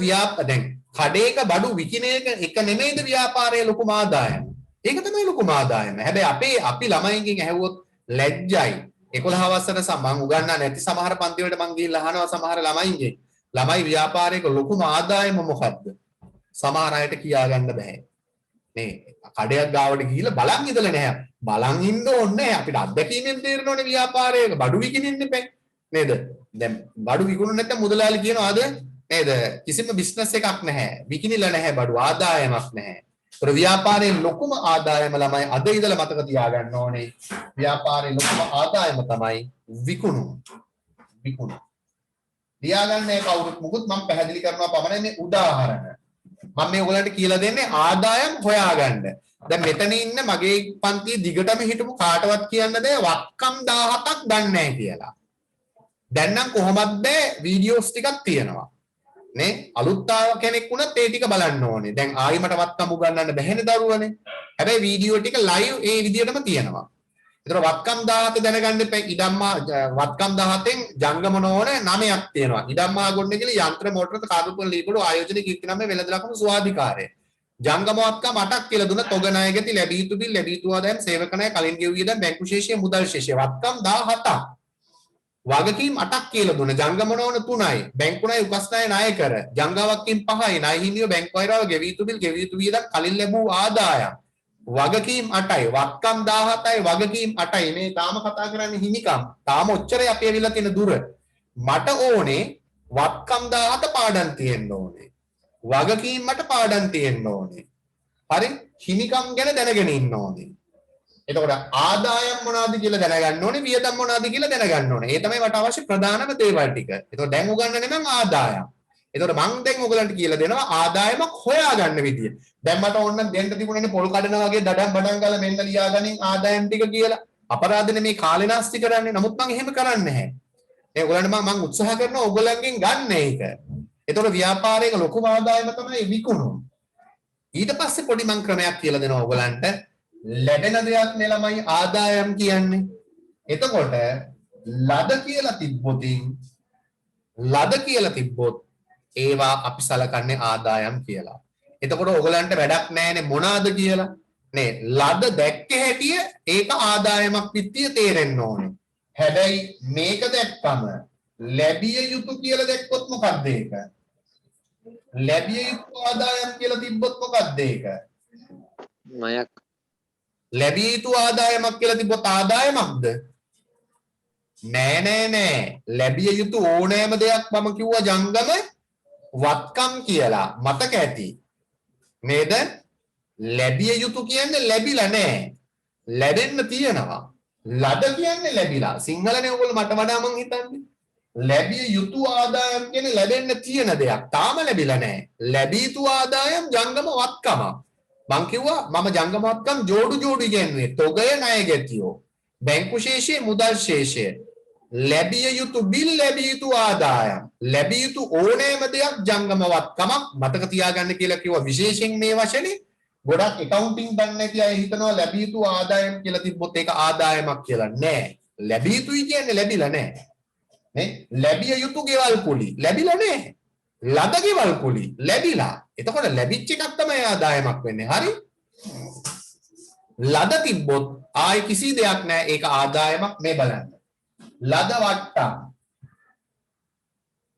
දැන් කඩේක බඩු විකින එක නෙමෙයිද ව්‍යාපාරයේ ලොකුම ආදායම. ඒක තමයි ලොකුම ආදායම. හැබැයි අපි ළමයින්ගෙන් ඇහුවොත් ලැජ්ජයි. 11 වසර මම උගන්නා නැති සමහර පන්ති වලට මං ගිහිල්ලා අහනවා සමහර ළමයින්ගෙන්. ළමයි ව්‍යාපාරයක ලොකුම ආදායම මොකද්ද? සමහර අයට කියා ගන්න බෑ. නේ කඩයක් ගාවට ගිහිල්ලා බලන් ඉඳලා නැහැ. බලන් ඉන්න ඕනේ නැහැ. අපිට අත්දැකීමෙන් තේරෙනෝනේ ව්‍යාපාරයක බඩු විකිනින්න බෑ. නේද? දැන් බඩු විකුණුනේ නැත්නම් මුදලාලි කියනවාද? නේද? කිසිම බිස්නස් එකක් නැහැ. විකිනිලා නැහැ බඩු ආදායමක් නැහැ. ඒතර ව්‍යාපාරයේ ලොකුම ආදායම ළමයි අද ඉඳලා මතක තියාගන්න ඕනේ. ව්‍යාපාරයේ ලොකුම ආදායම තමයි විකුණුම. විකුණුම. ලියාගන්නේ කවුරුත් මුකුත් මම පැහැදිලි කරනවා පමණයි මේ උදාහරණ. මම මේ ඔයගලන්ට කියලා දෙන්නේ ආදායම් හොයාගන්න. දැන් මෙතන ඉන්න මගේ පන්තියේ දිගටම හිටපු කාටවත් කියන්න බෑ වක්කම් 17ක් දන්නේ නැහැ කියලා. දැන් නම් කොහොමද බෑ වීඩියෝස් ටිකක් තියෙනවා. නේ අලුත් ආව කෙනෙක් වුණත් ඒ ටික බලන්න ඕනේ. දැන් ආයි මට වත්කම් උගන්වන්න බැහැනේ දරුවනේ. හැබැයි වීඩියෝ ටික ලයිව් ඒ විදිහටම තියෙනවා. ඒතර වත්කම් 17 දැනගන්න එපා. ඉඩම්මා වත්කම් 17න් ජංගම නොවන 9ක් තියෙනවා. ඉඩම්මා ගොඩනේ කියලා යන්ත්‍ර මෝටර කාර්යපල ලීබඩු ආයෝජන කීර්තිනාමයේ වෙළඳ ලකුණු ස්වාධිකාරය. ජංගම වත්කම් 8ක් කියලා දුන්න තොග ණයගති ලැබී යුතු බිල් ලැබී යුතු ආදායම් සේවක ණය කලින් ගෙවුවේ දැන් බැංකු ශේෂය මුදල් ශේෂය වත්කම් 17ක්. වගකීම් 8ක් කියලා දුන්න ජංගම නොවන 3යි බැංකු ණය උකස් ණය ණය කර ජංගවක්කීම් 5යි ණය හිමියෝ බැංකු අයරාව ගෙවී යුතු බිල් ගෙවී යුතු වියදම් කලින් ලැබූ ආදායම් වගකීම් 8යි වත්කම් 17යි වගකීම් 8යි මේ තාම කතා කරන්නේ හිමිකම් තාම ඔච්චරයි අපි ඇවිල්ලා තියෙන දුර මට ඕනේ වත්කම් 17 පාඩම් තියෙන්න ඕනේ වගකීම් මට පාඩම් තියෙන්න ඕනේ හරි හිමිකම් ගැන දැනගෙන ඉන්න ඕනේ එතකොට ආදායම් මොනවද කියලා දැනගන්න ඕනේ වියදම් මොනවද කියලා දැනගන්න ඕනේ. ඒ තමයි මට අවශ්‍ය ප්‍රධානම දේවල් ටික. එතකොට දැන් උගන්වන්නේ නම් ආදායම්. එතකොට මම දැන් ඔයගලන්ට කියලා දෙනවා ආදායමක් හොයාගන්න විදිය. දැන් මට ඕන නම් දෙන්න තිබුණනේ පොල් කඩනවා වගේ දඩම් බඩම් ගාලා මෙන්න ලියාගනින් ආදායම් ටික කියලා. අපරාධනේ මේ කාලේ නාස්ති කරන්නේ. නමුත් මම එහෙම කරන්නේ නැහැ. ඒ ඔයගලන්ට මම උත්සාහ කරනවා ඔයගලන්ගෙන් ගන්න ඒක. එතකොට ව්‍යාපාරයක ලොකුම ආදායම තමයි විකුණුම. ඊට පස්සේ පොඩි මං ක්‍රමයක් කියලා දෙනවා ඔයගලන්ට. ලැබෙන දෙයක් නේ ළමයි ආදායම් කියන්නේ. එතකොට ලද කියලා තිබ්බොත් ඒවා අපි සලකන්නේ ආදායම් කියලා. එතකොට ඔයගලන්ට වැඩක් නැහැනේ මොනවාද කියලා. නේ ලද දැක්ක හැටිය ඒක ආදායමක් පිටිය තේරෙන්න ඕනේ. හැබැයි මේක දැක්කම ලැබිය යුතු කියලා දැක්කොත් මොකක්ද ඒක? ලැබිය යුතු ආදායම් කියලා තිබ්බොත් මොකක්ද ඒක? ණයක් ලැබිය යුතු ආදායමක් කියලා තිබ්බොත් ආදායමක්ද? නෑ. ලැබිය යුතු ඕනෑම දෙයක් මම කිව්වා ජංගම වත්කම් කියලා. මතක ඇති. නේද? ලැබිය යුතු කියන්නේ ලැබිලා නෑ. ලැබෙන්න තියෙනවා. ලද කියන්නේ ලැබිලා. සිංහලනේ ඔයගොල්ලෝ මට වඩා මං හිතන්නේ. ලැබිය යුතු ආදායම් කියන්නේ ලැබෙන්න තියෙන දෙයක්. තාම ලැබිලා නෑ. ලැබිය යුතු ආදායම් ජංගම වත්කම. මං කිව්වා මම ජංගම වත්කම් ජෝඩු ඉගෙනුවේ. තොගය ණය ගැතියෝ. බැංකු ශේෂය මුදල් ශේෂය. ලැබිය යුතු බිල් ලැබිය යුතු ආදායම්. ලැබිය යුතු ඕනෑම දෙයක් ජංගම වත්කමක් මතක තියාගන්න කියලා කිව්වා විශේෂයෙන් මේ වචනේ. ගොඩක් accounting දන්නේ නැති අය හිතනවා ලැබිය යුතු ආදායම් කියලා තිබ්බොත් ඒක ආදායමක් කියලා නෑ. ලැබිය යුතුයි කියන්නේ ලැබිලා නෑ. නේ? ලැබිය යුතු ගෙවල් කුලි ලැබිලා නෑ. ලද ගෙවල් කුලි ලැබිලා. එතකොට ලැබිච්ච එකක් තමයි ආදායමක් වෙන්නේ. හරි? ලද තිබ්බොත් ආයි කිසි දෙයක් නෑ ඒක ආදායමක් මේ බලන්න. ලද වට්ටම්.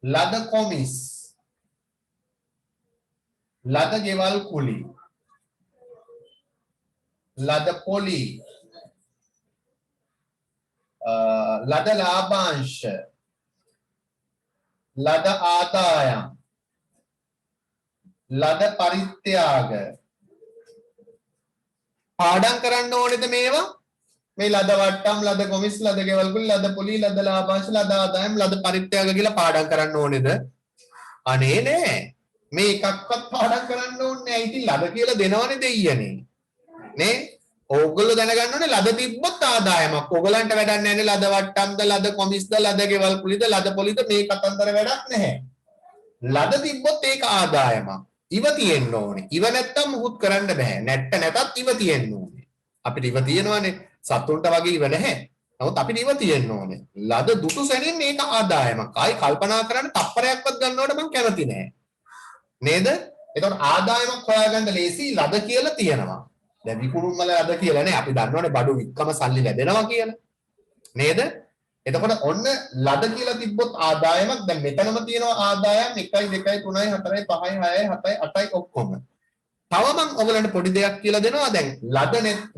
ලද කොමිස්. ලද ගෙවල් කුලි. ලද පොලි. ලද ලාභාංශ. ලද ආදායම්. ලද පරිත්‍යාග. පාඩම් කරන්න ඕනේද මේවා? මේ ලද වට්ටම් ලද කොමිස් ලද ගෙවල් කුලි ලද පොලි ලද ලාභාංශ ලද ආදායම් ලද පරිත්‍යාග කියලා පාඩම් කරන්න ඕනේද? අනේ නෑ. මේ එකක්වත් පාඩම් කරන්න ඕනේ නෑ. ඉතින් ලද කියලා දෙනවනේ දෙයියනේ. නේ? ඕගොල්ලෝ දැනගන්න ඕනේ ලද තිබ්බොත් ආදායමක්. ඕගලන්ට වැඩක් නැහැ ලද වට්ටම්ද ලද කොමිස්ද ලද ගෙවල් කුලිද ලද පොලිද මේ කතන්දර වැඩක් නැහැ. ලද තිබ්බොත් ඒක ආදායමක්. ඉව තියෙන්න ඕනේ. ඉව නැත්තම් මුකුත් කරන්න බෑ. නැට්ට නැතත් ඉව තියෙන්න ඕනේ. අපිට ඉව තියෙනවානේ. සතුන්ට වගේ ඉව නැහැ. නමුත් අපිට ඉව තියෙන්න ඕනේ. ලද දුටු සැනින් මේක ආදායමක්. ආයි කල්පනා කරන්න තප්පරයක්වත් ගන්නවට මම කැමති නෑ. නේද? එතකොට ආදායමක් හොයාගන්න ලේසි ලද කියලා තියෙනවා. දැන් විකුණුම් වල ලද කියලා නේ අපි දන්නවනේ බඩු වික්කම සල්ලි ලැබෙනවා කියලා. නේද? එතකොට ඔන්න ලද කියලා තිබ්බොත් ආදායමක් දැන් මෙතනම තියෙනවා ආදායම් 1 2 3 4 5 6 7 8 ඔක්කොම. තව මම ඔයගලන්ට පොඩි දෙයක් කියලා දෙනවා දැන්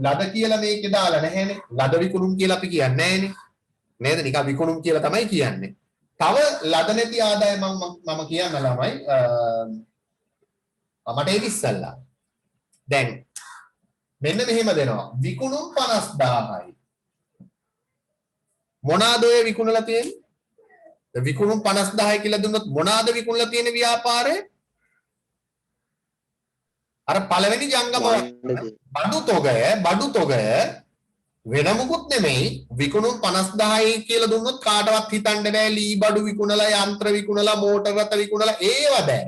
ලද කියලා මේකේ දාලා නැහැනේ. ලද විකුණුම් කියලා අපි කියන්නේ නැහැනේ. නේද? නිකන් විකුණුම් කියලා තමයි කියන්නේ. තව ලද නැති ආදායම මම කියන්න ළමයි මට ඒක ඉස්සල්ලා. දැන් මෙන්න මෙහෙම දෙනවා. විකුණුම් 50000යි. මොනවාද ඔය විකුණලා තියෙන්නේ? විකුණුම් 50000 කියලා දුන්නොත් මොනවාද විකුණලා තියෙන ව්‍යාපාරේ? අර පළවෙනි ජංගම බඩු තොගය වෙන මොකුත් නෙමෙයි විකුණුම් 50000යි කියලා දුන්නොත් කාටවත් හිතන්න බෑ ලී බඩු විකුණලා යන්ත්‍ර විකුණලා මෝටර රථ විකුණලා ඒව බෑ.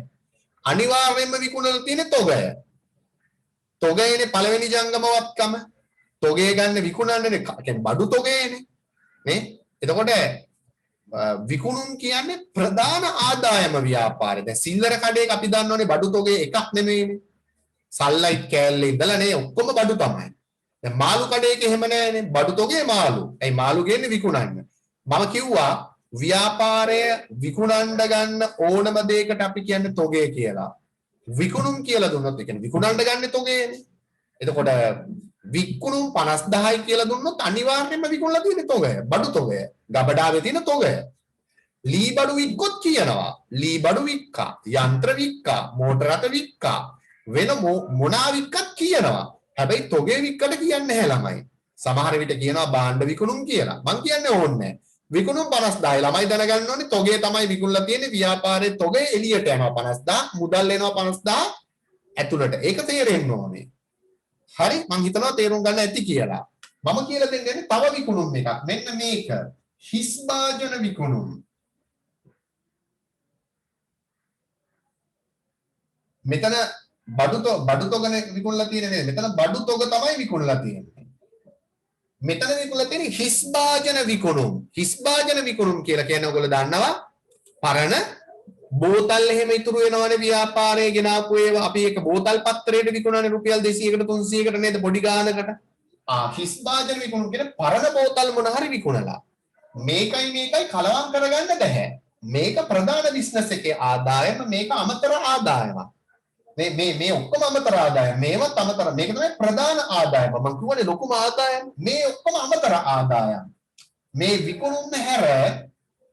අනිවාර්යයෙන්ම විකුණලා තියෙන තොගය. තොගයනේ පළවෙනි ජංගමවත්කම. තොගය ගන්න විකුණන්නේ කියන්නේ බඩු තොගයනේ. නේ? එතකොට විකුණුම් කියන්නේ ප්‍රධාන ආදායම ව්‍යාපාරය. දැන් සිල්ලර කඩේක අපි දන්නවනේ බඩු තොගය එකක් නෙමෙයිනේ. සල්ලයිට් කෑල්ලේ ඉඳලා නේ ඔක්කොම බඩු තමයි. දැන් මාළු කඩේක එහෙම නෑනේ. බඩු තොගේ මාළු. ඒ මාළු ගේන්නේ විකුණන්න. මම කිව්වා ව්‍යාපාරය විකුණන්න ගන්න ඕනම දෙයකට අපි කියන්නේ තොගේ කියලා. විකුණුම් කියලා දුන්නොත් ඒ කියන්නේ විකුණන්න ගන්න තොගේනේ. එතකොට විකුණුම් 50000යි කියලා දුන්නොත් අනිවාර්යයෙන්ම විකුණලා තියෙන තොගය. බඩු තොගය. ගබඩාවේ තියෙන තොගය. ලී බඩු වික්කොත් කියනවා. ලී බඩු වික්කා, යන්ත්‍ර වික්කා, මෝටර රථ වික්කා වෙන මොනවා වික්කත් කියනවා. හැබැයි තොගේ වික්කට කියන්නේ නැහැ ළමයි. සමහර විට කියනවා භාණ්ඩ විකුණුම් කියලා. මං කියන්නේ ඕනේ නැහැ. විකුණුම් 50000යි ළමයි දැනගන්න ඕනේ තොගේ තමයි විකුණලා තියෙන්නේ ව්‍යාපාරයේ තොගේ එළියට යනවා 50000 මුදල් එනවා 50000 ඇතුළට. ඒක තේරෙන්න ඕනේ. හරි මං හිතනවා තේරුම් ගන්න ඇති කියලා. මම කියලා දෙන්නේ තව විකුණුම් එකක්. මෙන්න මේක. හිස් භාජන විකුණුම්. මෙතන බඩු තොගනේ විකුණලා තියෙන්නේ නේද? මෙතන බඩු තොග තමයි විකුණලා තියෙන්නේ. මෙතන විකුණලා තියෙන්නේ හිස් භාජන විකුණුම්. හිස් භාජන විකුණුම් කියලා කියන්නේ ඔයගොල්ලෝ දන්නවා පරණ බෝතල් එහෙම ඉතුරු වෙනවනේ ව්‍යාපාරයේ ගෙනාපු ඒවා අපි ඒක බෝතල් පත්‍රයට විකුණන්නේ රුපියල් 200කට 300කට නේද පොඩි ගානකට. හිස් භාජන විකුණුම් කියන්නේ පරණ බෝතල් මොන හරි විකුණලා. මේකයි කලවම් කරගන්න බෑ. මේක ප්‍රධාන බිස්නස් එකේ ආදායම මේක අමතර ආදායමක්. මේ ඔක්කොම අමතර ආදායම. මේවත් අමතර. මේක තමයි ප්‍රධාන ආදායම. මම කියවනේ ලොකුම ආදායම. මේ ඔක්කොම අමතර ආදායම්. මේ විකුණුම් හැර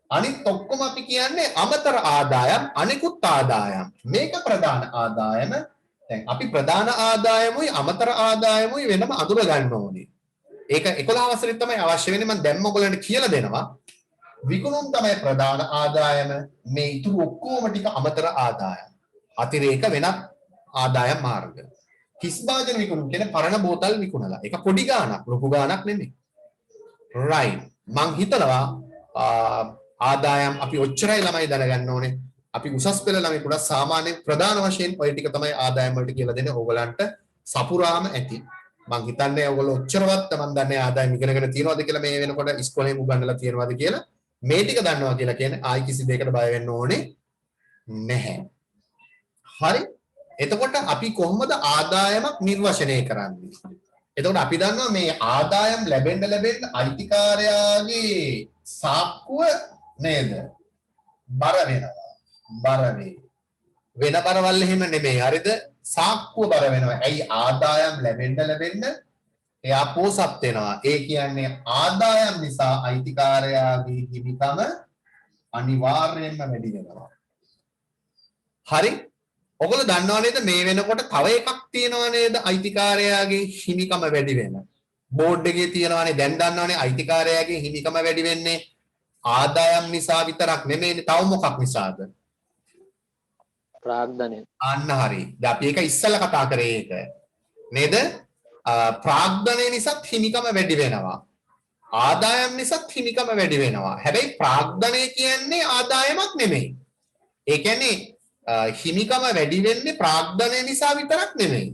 අනිත් ඔක්කොම අපි කියන්නේ අමතර ආදායම්, අනිකුත් ආදායම්. මේක ප්‍රධාන ආදායම. දැන් අපි ප්‍රධාන ආදායමුයි අමතර ආදායමුයි වෙනම අඳුර ගන්න ඕනේ. ඒක 11 වසරේ තමයි අවශ්‍ය වෙන්නේ. මම දැන් ඔයගොල්ලන්ට කියලා දෙනවා. විකුණුම් තමයි ප්‍රධාන ආදායම. මේ ඉතුරු ඔක්කොම ටික අමතර ආදායම්. අතිරේක වෙනත් ආදායම් මාර්ග. හිස් භාජන විකුණුම් කියන්නේ පරණ බෝතල් විකුණලා. ඒක පොඩි ගාණක්, ලොකු ගාණක් නෙමෙයි. right. මං හිතනවා ආදායම් අපි ඔච්චරයි ළමයි දැනගන්න ඕනේ. අපි උසස් පෙළ ළමයි පුරා සාමාන්‍ය ප්‍රධාන වශයෙන් ඔය ටික තමයි ආදායම් වලට කියලා දෙන්නේ. ඕගලන්ට සපුරාම ඇති. මං හිතන්නේ ඔයගොල්ලෝ ඔච්චරවත් මන් දන්නේ ආදායම් ඉගෙනගෙන තියනවද කියලා මේ වෙනකොට ඉස්කෝලේම උගන්වලා තියනවද කියලා. මේ ටික දන්නවා කියලා කියන්නේ ආයි කිසි දෙයකට බය වෙන්න ඕනේ නැහැ. හරි. එතකොට අපි කොහොමද ආදායමක් නිර්වචනය කරන්නේ? එතකොට අපි දන්නවා මේ ආදායම් ලැබෙන්න අයිතිකාරයාගේ සාක්කුව නේද? බර වෙනවා. බර වේ. වෙන බරවල් එහෙම නෙමෙයි. හරිද? සාක්කුව බර වෙනවා. ඇයි ආදායම් ලැබෙන්න එයා පෝසත් වෙනවා. ඒ කියන්නේ ආදායම් නිසා අයිතිකාරයාගේ හිමිකම අනිවාර්යයෙන්ම වැඩි වෙනවා. හරි? ඔයගොල්ලෝ දන්නව නේද මේ වෙනකොට තව එකක් තියෙනව නේද අයිතිකාරයාගේ හිමිකම වැඩි වෙන. බෝඩ් එකේ තියෙනවානේ දැන් දන්නවනේ අයිතිකාරයාගේ හිමිකම වැඩි වෙන්නේ ආදායම් නිසා විතරක් නෙමෙයිනේ තව මොකක් නිසාද? ප්‍රාග්ධනය. අන්න හරි. දැන් අපි ඒක ඉස්සෙල්ලා කතා කරේ ඒක. නේද? ප්‍රාග්ධනය නිසාත් හිමිකම වැඩි වෙනවා. ආදායම් නිසාත් හිමිකම වැඩි වෙනවා. හැබැයි ප්‍රාග්ධනය කියන්නේ ආදායමක් නෙමෙයි. ඒ කියන්නේ හිමිකම වැඩි වෙන්නේ ප්‍රාග්ධනය නිසා විතරක් නෙමෙයි.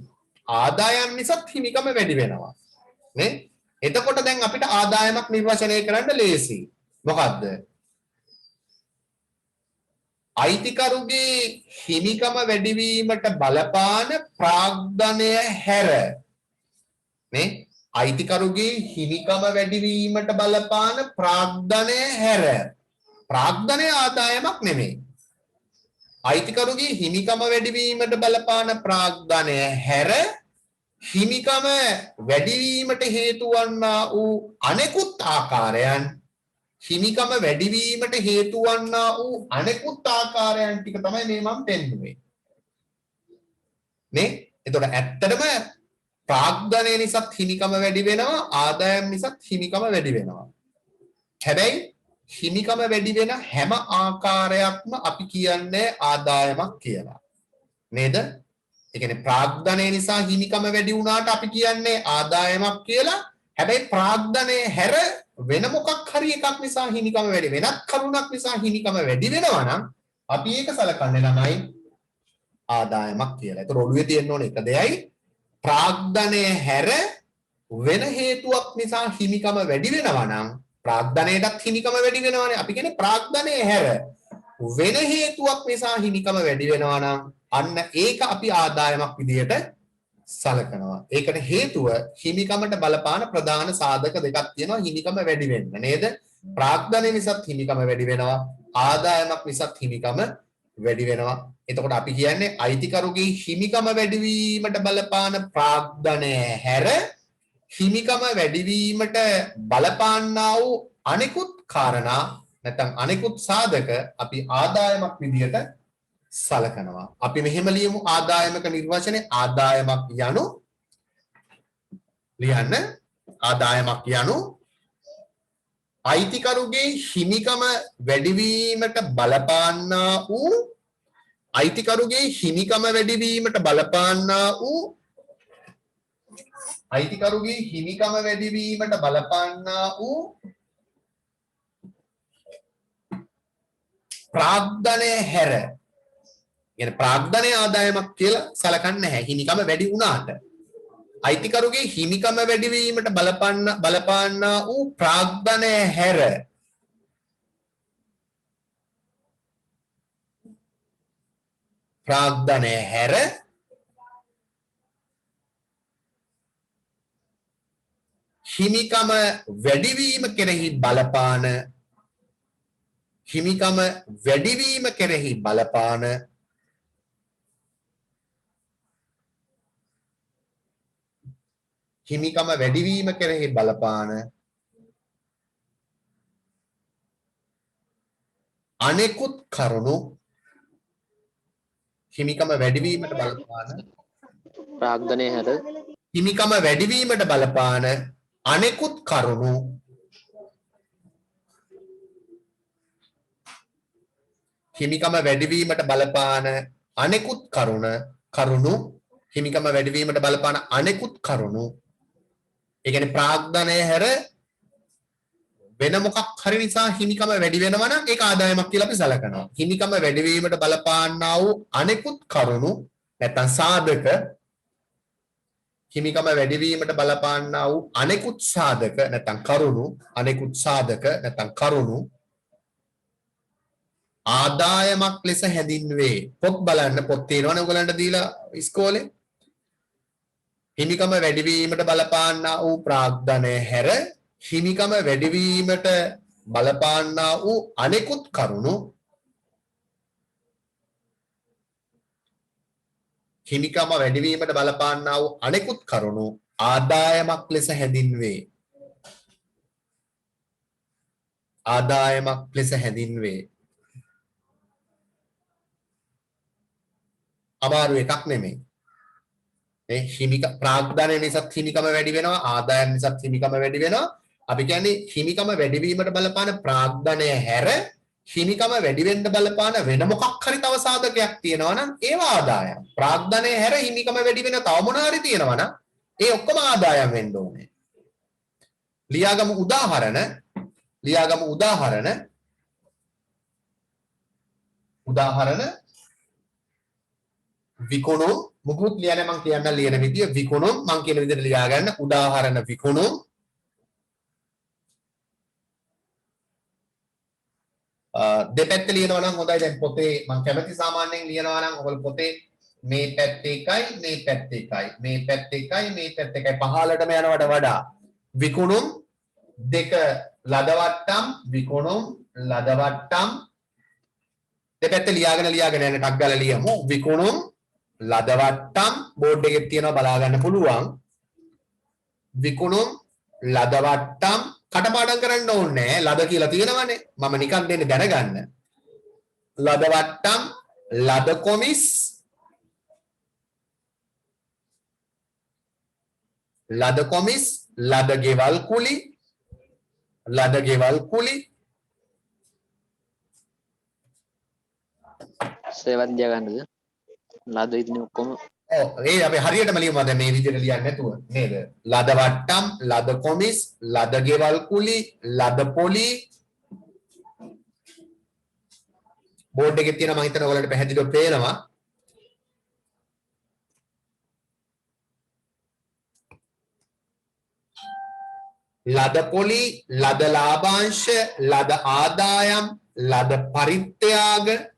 ආදායම් නිසාත් හිමිකම වැඩි වෙනවා. නේ? එතකොට දැන් අපිට ආදායමක් නිර්වචනය කරන්න ලේසි. මොකද්ද? අයිතිකරුගේ හිමිකම වැඩිවීමට බලපාන ප්‍රාග්ධනය හැර නේ අයිතිකරුගේ හිමිකම වැඩිවීමට බලපාන ප්‍රාග්ධනය හැර ප්‍රාග්ධනය ආදායමක් නෙමෙයි අයිතිකරුගේ හිමිකම වැඩිවීමට බලපාන ප්‍රාග්ධනය හැර හිමිකම වැඩිවීමට හේතු වන්නා වූ අනෙකුත් ආකාරයන් හිමිකම වැඩිවීමට හේතු වන්නා වූ අනෙකුත් ආකාරයන් ටික තමයි මේ මම පෙන්නුවේ නේ එතකොට ඇත්තටම ප්‍රාග්ධනය නිසාත් හිමිකම වැඩි වෙනවා ආදායම් නිසාත් හිමිකම වැඩි වෙනවා හැබැයි හිමිකම වැඩි වෙන හැම ආකාරයක්ම අපි කියන්නේ ආදායමක් කියලා නේද ඒ කියන්නේ ප්‍රාග්ධනය නිසා හිමිකම වැඩි වුණාට අපි කියන්නේ ආදායමක් කියලා හැබැයි ප්‍රාග්ධනය හැර වෙන මොකක් හරි එකක් නිසා හිමිකම වැඩි වෙනත් කරුණක් නිසා හිමිකම වැඩි වෙනවා නම් අපි ඒක සලකන්නේ ළමයි ආදායමක් කියලා. ඒතර ඔළුවේ තියෙන්න ඕනේ එක දෙයයි ප්‍රාග්ධනය හැර වෙන හේතුවක් නිසා හිමිකම වැඩි වෙනවා නම් ප්‍රාග්ධනයටත් හිමිකම වැඩි වෙනවානේ. අපි කියන්නේ ප්‍රාග්ධනය හැර වෙන හේතුවක් නිසා හිමිකම වැඩි වෙනවා නම් අන්න ඒක අපි ආදායමක් විදියට සලකනවා. ඒකට හේතුව හිමිකමට බලපාන ප්‍රධාන සාධක දෙකක් තියෙනවා හිමිකම වැඩි වෙන්න නේද? ප්‍රාග්ධනය නිසාත් හිමිකම වැඩි වෙනවා. ආදායමක් නිසාත් හිමිකම වැඩි වෙනවා. එතකොට අපි කියන්නේ අයිතිකරුගේ හිමිකම වැඩිවීමට බලපාන ප්‍රාග්ධනය හැර හිමිකම වැඩිවීමට බලපාන්නා වූ අනෙකුත් කාරණා නැත්නම් අනෙකුත් සාධක අපි ආදායමක් විදියට සලකනවා. අපි මෙහෙම ලියමු ආදායමක නිර්වචනය ආදායමක් යනු ලියන්න ආදායමක් යනු අයිතිකරුගේ හිමිකම වැඩිවීමට බලපාන්නා වූ අයිතිකරුගේ හිමිකම වැඩිවීමට බලපාන්නා වූ අයිතිකරුගේ හිමිකම වැඩිවීමට බලපාන්නා වූ ප්‍රාග්ධනය හැර කියන්නේ ප්‍රාග්ධනය ආදායමක් කියලා සලකන්නේ නැහැ හිමිකම වැඩි වුණාට අයිතිකරුගේ හිමිකම වැඩිවීමට බලපාන්නා වූ ප්‍රාග්ධනය හැර ප්‍රාග්ධනය හැර හිමිකම වැඩිවීම කෙරෙහි බලපාන හිමිකම වැඩිවීම කෙරෙහි බලපාන හිමිකම වැඩිවීම කෙරෙහි බලපාන අනෙකුත් කරුණු හිමිකම වැඩිවීමට බලපාන ප්‍රාග්ධනය හැර හිමිකම වැඩිවීමට බලපාන අනෙකුත් කරුණු හිමිකම වැඩිවීමට බලපාන අනෙකුත් කරුණු හිමිකම වැඩිවීමට බලපාන අනෙකුත් කරුණු ඒ කියන්නේ ප්‍රාග්ධනය හැර වෙන මොකක් හරි නිසා හිමිකම වැඩි වෙනවා නම් ඒක ආදායමක් කියලා අපි සලකනවා. හිමිකම වැඩි වීමට බලපාන්නා වූ අනෙකුත් කරුණු නැත්නම් සාධක හිමිකම වැඩි වීමට බලපාන්නා වූ අනෙකුත් සාධක නැත්නම් කරුණු අනෙකුත් සාධක නැත්නම් කරුණු ආදායමක් ලෙස හැඳින්වේ. පොත් බලන්න පොත් තියෙනවනේ ඔයගලන්ට දීලා ඉස්කෝලේ. හිමිකම වැඩි වීමට බලපාන්නා වූ ප්‍රාග්ධනය හැර හිමිකම වැඩිවීමට බලපාන්නා වූ අනෙකුත් කරුණු හිමිකම වැඩිවීමට බලපාන්නා වූ අනෙකුත් කරුණු ආදායමක් ලෙස හැඳින්වේ. ආදායමක් ලෙස හැඳින්වේ. අමාරු එකක් නෙමෙයි. මේ හිමික ප්‍රාග්ධනය නිසා හිමිකම වැඩි වෙනවා ආදායම් නිසා හිමිකම වැඩි වෙනවා අපි කියන්නේ හිමිකම වැඩි වීමට බලපාන ප්‍රාග්ධනය හැර හිමිකම වැඩි වෙන්න බලපාන වෙන මොකක් හරි තව සාධකයක් තියෙනවා නම් ඒවා ආදායම් ප්‍රාග්ධනය හැර හිමිකම වැඩි වෙන තව මොනවා හරි තියෙනවා නම් ඒ ඔක්කොම ආදායම් වෙන්න ඕනේ ලියාගමු උදාහරණ විකුණුම් මුකුත් ලියන්නේ මම කියන්න ලියන විදිය විකුණුම් මම කියන විදිහට ලියා ගන්න උදාහරණ විකුණුම් දෙපැත්ත ලියනවා නම් හොඳයි දැන් පොතේ මම කැමති සාමාන්‍යයෙන් ලියනවා නම් ඔයගොල්ලෝ පොතේ මේ පැත්තේ එකයි මේ පැත්තේ එකයි මේ පැත්තේ එකයි මේ පැත්තේ එකයි පහළටම යනවට වඩා විකුණුම් දෙක ලදවට්ටම් විකුණුම් ලදවට්ටම් දෙපැත්ත ලියාගෙන යන ටක් ගාලා ලියමු විකුණුම් ලදවට්ටම් බෝඩ් එකේ තියෙනවා බලා ගන්න පුළුවන් විකුණුම් ලදවට්ටම් කටපාඩම් කරන්න ඕනේ ලද කියලා තියෙනවනේ මම නිකන් දෙන්නේ දැනගන්න ලදවට්ටම් ලද කොමිස් ලද ගෙවල් කුලි සේවත් දියා ගන්නද ලද ඉතින් ඔක්කොම ඔව් ඒ අපි හරියටම ලියමු දැන් මේ විදිහට ලියන්නේ නැතුව නේද ලද වට්ටම් ලද කොමිස් ලද ගෙවල් කුලි ලද පොලි බෝඩ් එකේ තියෙන මම හිතනවා ඔයාලට පැහැදිලිව පේනවා ලද පොලි ලද ලාභාංශ ලද ආදායම් ලද පරිත්‍යාග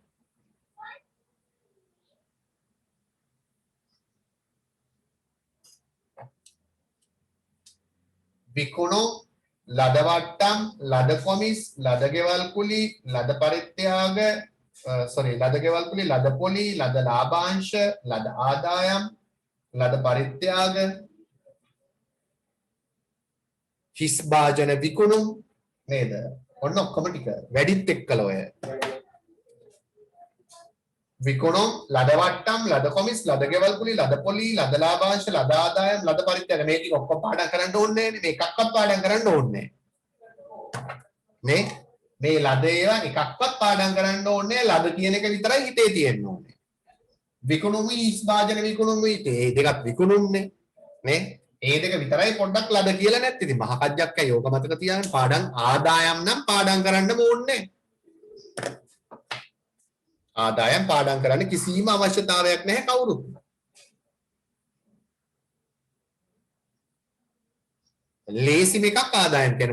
විකුණුම් ලද වට්ටම් ලද කොමිස් ලද ගෙවල් කුලි ලද පරිත්‍යාග ලද ගෙවල් කුලි ලද පොලි ලද ලාභාංශ ලද ආදායම් ලද පරිත්‍යාග හිස් භාජන විකුණුම් නේද ඔන්න ඔක්කොම ටික වැඩිත් එක්කලා ඔය විකුණුම් ලද වට්ටම් ලද කොමිස් ලද ගෙවල් කුලි ලද පොලි ලද ලාභාංශ ලද ආදායම් ලද පරිත්‍යාග මේ ටික ඔක්කොම පාඩම් කරන්න ඕනේ නේ මේකක්වත් පාඩම් කරන්න ඕනේ මේ ලද ඒවා එකක්වත් පාඩම් කරන්න ඕනේ ලද කියන එක විතරයි හිතේ තියෙන්න ඕනේ විකුණුම් හිස් භාජන විකුණුම් මේ දෙකත් විකුණුම්නේ නේ ඒ දෙක විතරයි පොඩ්ඩක් ලද කියලා නැත්නම් ඉතින් මහ කජ්ජක් ඇයි ඕක මතක තියාගන්න පාඩම් ආදායම් නම් පාඩම් කරන්න ඕනේ ආදායම් පාඩම් කරන්න කිසිම අවශ්‍යතාවයක් නැහැ කවුරුත් ලේසිම එකක් ආදායම් කියන